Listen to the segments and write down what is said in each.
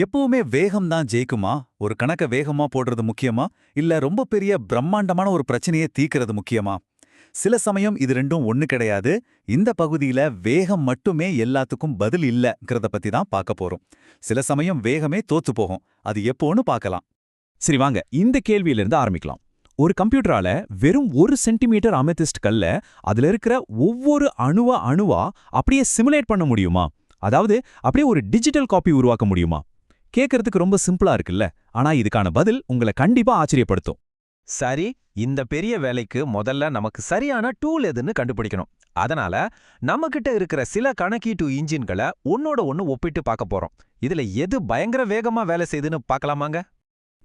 எப்பவுமே வேகம் தான் ஜெயிக்குமா? ஒரு கணக்க வேகமா போடுறது முக்கியமா? இல்ல ரொம்ப பெரிய பிரம்மாண்டமான ஒரு பிரச்சனையை தீர்க்கிறது முக்கியமா? சில சமயம் இது ரெண்டும் ஒண்ணு கிடையாது. இந்த பகுதியில வேகம் மட்டுமே எல்லாத்துக்கும் பதில் இல்லங்கிறத பத்தி தான் பார்க்க போறோம். சில சமயம் வேகமே தோத்து போகும். அது எப்போன்னு பார்க்கலாம். சரி வாங்க இந்த கேள்வியிலிருந்து ஆரம்பிக்கலாம். ஒரு கம்ப்யூட்டரால வெறும் 1 சென்டிமீட்டர் அமெதிஸ்ட் கல்ல அதுல இருக்கிற ஒவ்வொரு அணுவா அப்படியே சிமுலேட் பண்ண முடியுமா? அதாவது அப்படியே ஒரு டிஜிட்டல் காப்பி உருவாக்க முடியுமா? கேட்கறதுக்கு ரொம்ப சிம்பிளா இருக்குல்ல, ஆனா இதுக்கான பதில் உங்களை கண்டிப்பா ஆச்சரியப்படுத்தும். சரி, இந்த பெரிய வேலைக்கு முதல்ல நமக்கு சரியான டூல் எதுன்னு கண்டுபிடிக்கணும். அதனால நம்மகிட்ட இருக்கிற சில கணக்கீட்டு இன்ஜின்களை ஒன்னோட ஒன்னு ஒப்பிட்டு பார்க்க போறோம். இதுல எது பயங்கர வேகமா வேலை செய்யுதுன்னு பார்க்கலாமாங்க?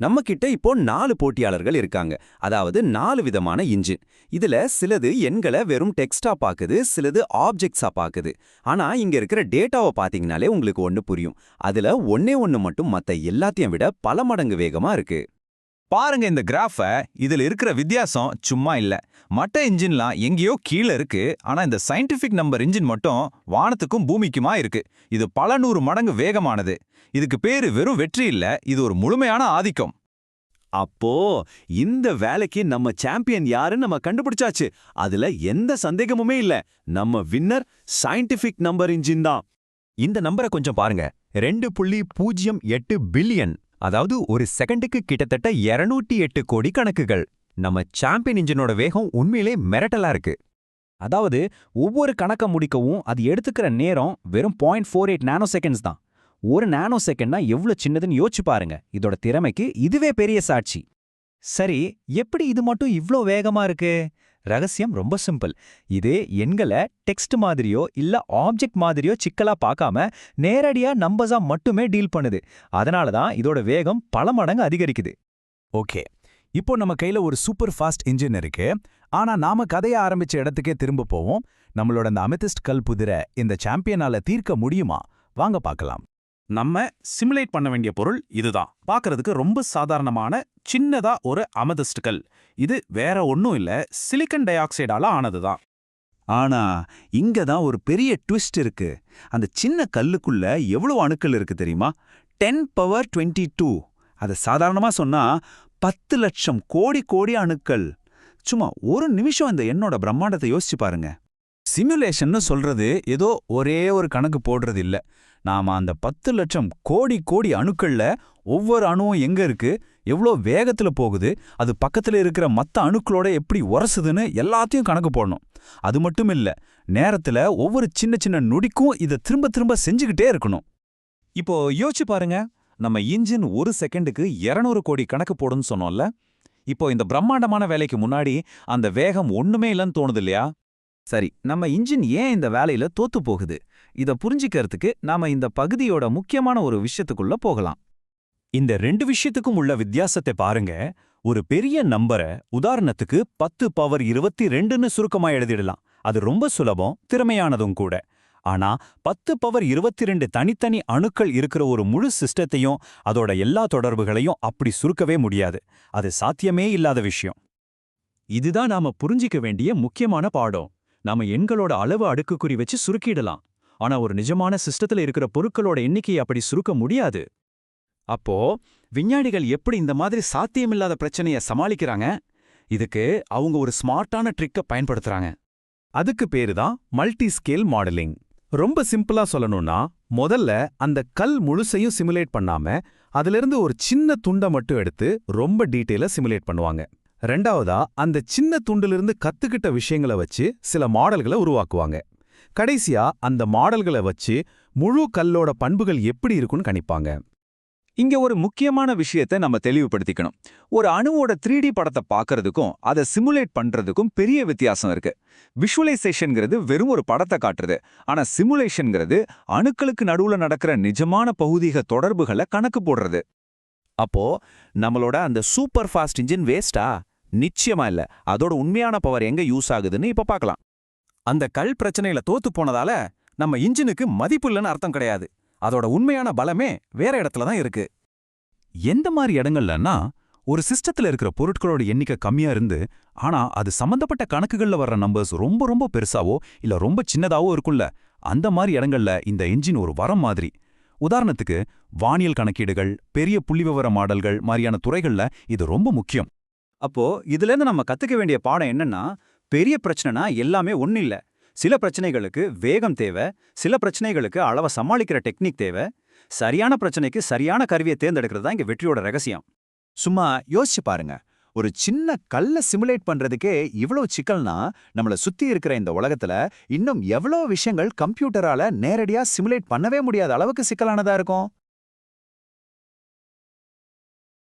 நம்ம கிட்ட இப்போ 4 போட்டியாளர்கள் இருக்காங்க. அதாவது 4 விதமான இன்ஜின். இதுல சிலது எண்களை வெறும் டெக்ஸ்டா பாக்குது, சிலது ஆப்ஜெக்ட்ஸா பாக்குது. ஆனா இங்க இருக்கிற டேட்டாவை பாத்தீங்கனாலே உங்களுக்கு ஒண்ணு புரியும். அதுல ஒண்ணு மட்டும் மத்த எல்லாத்தையும் விட பல மடங்கு வேகமா இருக்கு. பாருங்க இந்த கிராஃப. இதுல இருக்கிற வித்தியாசம் சும்மா இல்ல. மற்ற இன்ஜின்லாம் எங்கேயோ கீழே இருக்கு. ஆனா இந்த சயின்டிபிக் நம்பர் இன்ஜின் மட்டும் வானத்துக்கும் பூமிக்குமா இருக்கு. இது பல 100 மடங்கு வேகமானது. இதுக்கு பேரு வெறும் வெற்றி இல்ல, இது ஒரு முழுமையான ஆதிக்கம். அப்போ இந்த வேலைக்கு நம்ம சாம்பியன் யாருன்னு நம்ம கண்டுபிடிச்சாச்சு. அதுல எந்த சந்தேகமுமே இல்ல. நம்ம வின்னர் சயின்டிபிக் நம்பர் இன்ஜின் தான். இந்த நம்பரை கொஞ்சம் பாருங்க. 2.08 பில்லியன். அதாவது ஒரு செகண்டுக்கு கிட்டத்தட்ட 208 கோடி கணக்குகள். நம்ம சாம்பியன் இன்ஜினோட வேகம் உண்மையிலே மிரட்டலா இருக்கு. அதாவது ஒவ்வொரு கணக்க முடிக்கவும் அது எடுத்துக்கிற நேரம் வெறும் 0.48 நானோ செகண்ட்ஸ் தான். ஒரு நானோ செகண்ட்னா எவ்வளவு சின்னதுன்னு யோசிச்சு பாருங்க. இதோட திறமைக்கு இதுவே பெரிய சாட்சி. சரி, எப்படி இது மட்டும் இவ்ளோ வேகமா இருக்கு? ரகசியம் ரொம்ப சிம்பிள். இது எண்களை டெக்ஸ்ட் மாதிரியோ இல்ல ஆப்ஜெக்ட் மாதிரியோ சிக்கலா பார்க்காம நேரடியா நம்பர்ஸா மட்டுமே டீல் பண்ணுது. அதனால தான் இதோட வேகம் பல மடங்கு அதிகரிக்குது. ஓகே, இப்போ நம்ம கையில ஒரு சூப்பர் ஃபாஸ்ட் இன்ஜின் இருக்கு. ஆனா நாம கதைய ஆரம்பிச்ச இடத்துக்கே திரும்ப போவோம். நம்மளோட அந்த அமெதிஸ்ட் கல் புதிரை இந்த சாம்பியனால தீர்க்க முடியுமா? வாங்க பார்க்கலாம். நம்ம சிமுலேட் பண்ண வேண்டிய பொருள் இதுதான். பார்க்கறதுக்கு ரொம்ப சாதாரணமான சின்னதா ஒரு அமெதிஸ்ட் கல். இது வேற ஒன்றும் இல்ல, சிலிக்கன் டை ஆக்சைடால ஆனதுதான். ஆனா இங்க தான் ஒரு பெரிய ட்விஸ்ட் இருக்கு. அந்த சின்ன கல்லுக்குள்ள எவ்வளவு அணுக்கள் இருக்கு தெரியுமா? 10^22. அதை சாதாரணமா சொன்னா 10 லட்சம் கோடி கோடி அணுக்கள். சும்மா ஒரு நிமிஷம் இந்த எண்ணோட பிரம்மாண்டத்தை யோசிச்சு பாருங்க. சிமுலேஷன்னு சொல்றது ஏதோ ஒரே ஒரு கணக்கு போடுறது இல்ல. நாம அந்த 10 லட்சம் கோடி கோடி அணுக்கள்ல ஒவ்வொரு அணுவும் எங்க இருக்கு, எவ்வளோ வேகத்துல போகுது, அது பக்கத்துல இருக்கிற மத்த அணுக்களோட எப்படி உரசுதுன்னு எல்லாத்தையும் கணக்கு போடணும். அது மட்டும் இல்ல, நேரத்துல ஒவ்வொரு சின்ன சின்ன நொடிக்கும் இதை திரும்ப திரும்ப செஞ்சுக்கிட்டே இருக்கணும். இப்போ யோசிச்சு பாருங்க. நம்ம இன்ஜின் ஒரு செகண்டுக்கு 200 கோடி கணக்கு போடுன்னு சொன்னோம்ல. இப்போ இந்த பிரம்மாண்டமான வேலைக்கு முன்னாடி அந்த வேகம் ஒண்ணுமே இல்லைன்னு தோணுது இல்லையா? சரி, நம்ம இன்ஜின் ஏன் இந்த வேலையில தோத்து போகுது? இத புரிஞ்சிக்கிறதுக்கு நாம இந்த பகுதியோட முக்கியமான ஒரு விஷயத்துக்குள்ள போகலாம். இந்த 2 விஷயத்துக்கும் உள்ள வித்தியாசத்தை பாருங்க. ஒரு பெரிய நம்பரை உதாரணத்துக்கு 10^22ன்னு சுருக்கமா எழுதிடலாம். அது ரொம்ப சுலபம், திறமையானதும் கூட. ஆனா 10^22 தனித்தனி அணுக்கள் இருக்கிற ஒரு முழு சிஸ்டத்தையும் அதோட எல்லா தொடர்புகளையும் அப்படி சுருக்கவே முடியாது. அது சாத்தியமே இல்லாத விஷயம். இதுதான் நாம புரிஞ்சிக்க வேண்டிய முக்கியமான பாடம். நாம எண்களோட அளவு அடுக்குக்குறி வச்சு சுருக்கிடலாம். ஆனா ஒரு நிஜமான சிஸ்டத்துல இருக்கிற பொருட்களோட எண்ணிக்கையை அப்படி சுருக்க முடியாது. அப்போ விஞ்ஞானிகள் எப்படி இந்த மாதிரி சாத்தியமில்லாத பிரச்சனையை சமாளிக்கிறாங்க? இதுக்கு அவங்க ஒரு ஸ்மார்ட்டான ட்ரிக்கை பயன்படுத்துறாங்க. அதுக்கு பேரு தான் மல்டி ஸ்கேல் மாடலிங். ரொம்ப சிம்பிளா சொல்லணும்னா, முதல்ல அந்த கல் முழுசையும் சிமுலேட் பண்ணாம அதிலிருந்து ஒரு சின்ன துண்டை மட்டும் எடுத்து ரொம்ப டீட்டெயிலா சிமுலேட் பண்ணுவாங்க. ரெண்டாவதா அந்த சின்ன துண்டிலிருந்து கத்துக்கிட்ட விஷயங்களை வச்சு சில மாடல்களை உருவாக்குவாங்க. கடைசியா அந்த மாடல்களை வச்சு முழு கல்லோட பண்புகள் எப்படி இருக்குன்னு கணிப்பாங்க. இங்க ஒரு முக்கியமான விஷயத்தை நம்ம தெளிவுபடுத்திக்கணும். ஒரு அணுவோட 3D படத்தை பார்க்கறதுக்கும் அதை சிமுலேட் பண்றதுக்கும் பெரிய வித்தியாசம் இருக்கு. விஷுவலைசேஷன்ங்கிறது வெறும் ஒரு படத்தை காட்டுறது. ஆனா சிமுலேஷன்ங்கிறது அணுக்களுக்கு நடுவுல நடக்கிற நிஜமான பௌதீக தொடர்புகளை கணக்கு போடுறது. அப்போ நம்மளோட அந்த சூப்பர் ஃபாஸ்ட் இன்ஜின் வேஸ்டா? நிச்சயமா இல்ல. அதோட உண்மையான பவர் எங்க யூஸ் ஆகுதுன்னு இப்ப பார்க்கலாம். அந்த கல் பிரச்சனையில தோத்து போனதால நம்ம இன்ஜினுக்கு மதிப்பு இல்லைன்னு அர்த்தம் கிடையாது. அதோட உண்மையான பலமே வேற இடத்துல தான் இருக்கு. எந்த மாதிரி இடங்கள்லன்னா, ஒரு சிஸ்டத்துல இருக்கிற பொருட்களோட எண்ணிக்கை கம்மியா இருந்து ஆனா அது சம்பந்தப்பட்ட கணக்குகள்ல வர்ற நம்பர்ஸ் ரொம்ப ரொம்ப பெருசாவோ இல்ல ரொம்ப சின்னதாவோ இருக்கும்ல, அந்த மாதிரி இடங்கள்ல இந்த இன்ஜின் ஒரு வரம் மாதிரி. உதாரணத்துக்கு வானியல் கணக்கீடுகள், பெரிய புள்ளிவிவர மாடல்கள் மாதிரியான துறைகள்ல இது ரொம்ப முக்கியம். அப்போ இதுலேருந்து நம்ம கத்துக்க வேண்டிய பாடம் என்னன்னா, பெரிய பிரச்சனைனா எல்லாமே ஒண்ணு இல்ல. சில பிரச்சனைகளுக்கு வேகம் தேவை, சில பிரச்சனைகளுக்கு அளவ சமாளிக்கிற டெக்னிக் தேவை. சரியான பிரச்சனைக்கு சரியான கருவியை தேர்ந்தெடுக்கிறது தான் இங்க வெற்றியோட ரகசியம். சும்மா யோசிச்சு பாருங்க. ஒரு சின்ன கல்ல சிமுலேட் பண்றதுக்கே இவ்ளோ சிக்கல்னா, நம்மள சுத்தி இருக்கிற இந்த உலகத்துல இன்னும் எவ்வளோ விஷயங்கள் கம்ப்யூட்டரால நேரடியா சிமுலேட் பண்ணவே முடியாத அளவுக்கு சிக்கலானதா இருக்கும்.